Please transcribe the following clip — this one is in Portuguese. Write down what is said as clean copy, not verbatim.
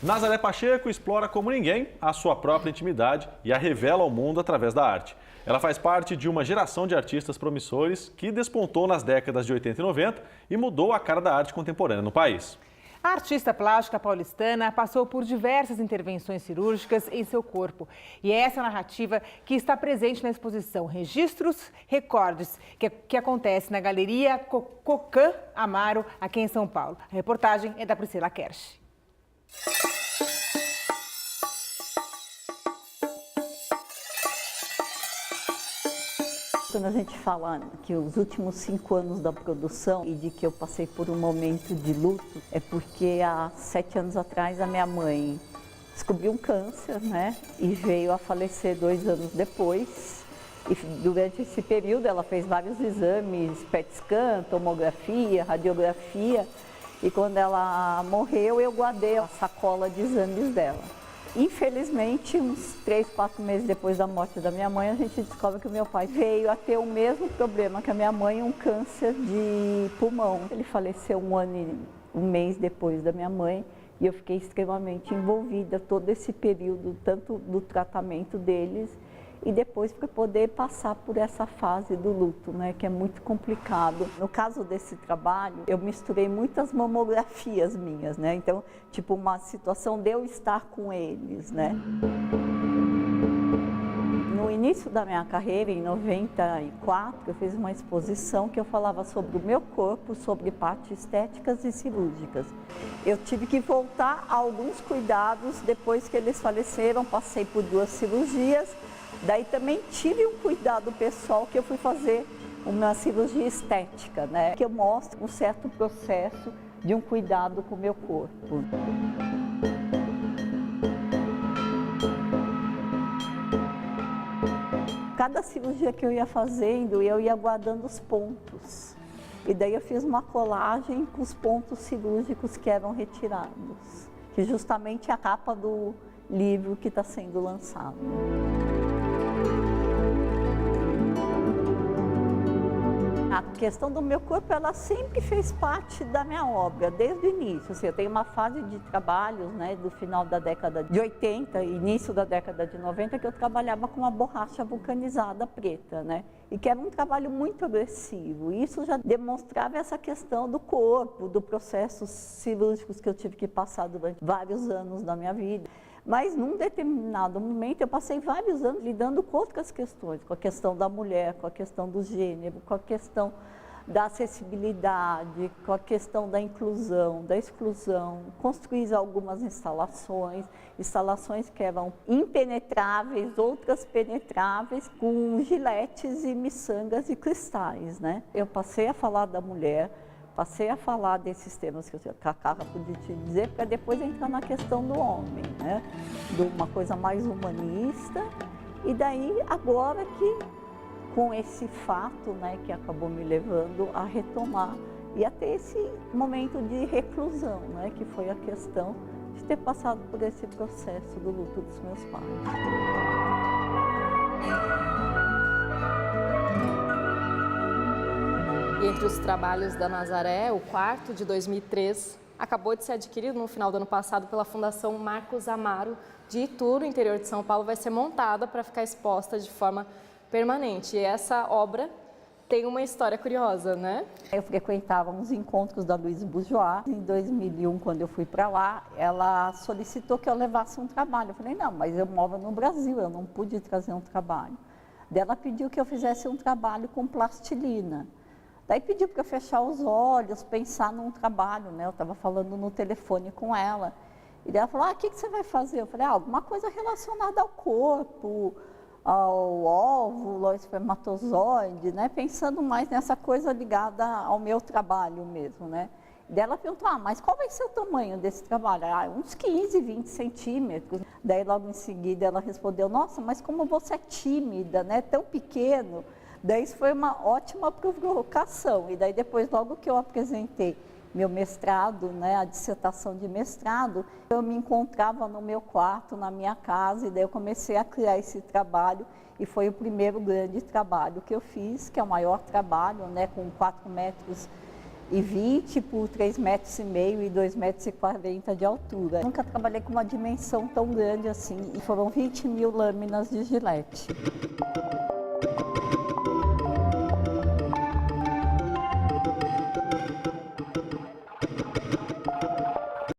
Nazaré Pacheco explora como ninguém a sua própria intimidade e a revela ao mundo através da arte. Ela faz parte de uma geração de artistas promissores que despontou nas décadas de 80 e 90 e mudou a cara da arte contemporânea no país. A artista plástica paulistana passou por diversas intervenções cirúrgicas em seu corpo. E é essa narrativa que está presente na exposição Registros Recordes, que acontece na Galeria Cocan Amaro, aqui em São Paulo. A reportagem é da Priscila Kersh. Quando a gente fala que os últimos 5 anos da produção e de que eu passei por um momento de luto, é porque há 7 anos atrás a minha mãe descobriu um câncer, né? E veio a falecer 2 anos depois. E durante esse período ela fez vários exames, PET scan, tomografia, radiografia. E quando ela morreu, eu guardei a sacola de exames dela. Infelizmente, uns 3, 4 meses depois da morte da minha mãe, a gente descobre que o meu pai veio a ter o mesmo problema que a minha mãe, um câncer de pulmão. Ele faleceu um mês depois da minha mãe e eu fiquei extremamente envolvida todo esse período, tanto do tratamento deles e depois para poder passar por essa fase do luto, né, que é muito complicado. No caso desse trabalho, eu misturei muitas mamografias minhas, né, então, tipo, uma situação de eu estar com eles, né. No início da minha carreira, em 94, eu fiz uma exposição que eu falava sobre o meu corpo, sobre partes estéticas e cirúrgicas. Eu tive que voltar a alguns cuidados depois que eles faleceram, passei por 2 cirurgias. Daí também tive um cuidado pessoal que eu fui fazer uma cirurgia estética, né? Que eu mostro um certo processo de um cuidado com o meu corpo. Cada cirurgia que eu ia fazendo, eu ia guardando os pontos. E daí eu fiz uma colagem com os pontos cirúrgicos que eram retirados, que justamente é a capa do livro que está sendo lançado. A questão do meu corpo, ela sempre fez parte da minha obra, desde o início. Assim, eu tenho uma fase de trabalhos, né, do final da década de 80 e início da década de 90, que eu trabalhava com uma borracha vulcanizada preta, né? E que era um trabalho muito agressivo. E isso já demonstrava essa questão do corpo, do processos cirúrgicos que eu tive que passar durante vários anos da minha vida. Mas, num determinado momento, eu passei vários anos lidando com outras questões, com a questão da mulher, com a questão do gênero, com a questão da acessibilidade, com a questão da inclusão, da exclusão. Construí algumas instalações que eram impenetráveis, outras penetráveis, com giletes e miçangas e cristais, né? Eu passei a falar da mulher, passei a falar desses temas que a Carla podia te dizer, para depois entrar na questão do homem, né? De uma coisa mais humanista. E daí, agora que, com esse fato, né, que acabou me levando a retomar e a ter esse momento de reclusão, né, que foi a questão de ter passado por esse processo do luto dos meus pais. Entre os trabalhos da Nazaré, o quarto, de 2003, acabou de ser adquirido no final do ano passado pela Fundação Marcos Amaro de Itu, no interior de São Paulo. Vai ser montada para ficar exposta de forma permanente. E essa obra tem uma história curiosa, né? Eu frequentava uns encontros da Louise Bourgeois. Em 2001, quando eu fui para lá, ela solicitou que eu levasse um trabalho. Eu falei, não, mas eu moro no Brasil, eu não pude trazer um trabalho. Daí ela pediu que eu fizesse um trabalho com plastilina. Daí pediu para eu fechar os olhos, pensar num trabalho, né? Eu estava falando no telefone com ela. E daí ela falou, o que você vai fazer? Eu falei, alguma coisa relacionada ao corpo, ao óvulo, ao espermatozoide, né? Pensando mais nessa coisa ligada ao meu trabalho mesmo, né? E daí ela perguntou, mas qual vai ser o tamanho desse trabalho? Uns 15, 20 centímetros. Daí logo em seguida ela respondeu, nossa, mas como você é tímida, né? Tão pequeno. Daí isso foi uma ótima provocação. E daí depois, logo que eu apresentei meu mestrado, né, a dissertação de mestrado, eu me encontrava no meu quarto, na minha casa, e daí eu comecei a criar esse trabalho, e foi o primeiro grande trabalho que eu fiz, que é o maior trabalho, né, com 4 metros e 20 por 3,5 metros e 2,40 metros de altura. Nunca trabalhei com uma dimensão tão grande assim, e foram 20 mil lâminas de Gillette.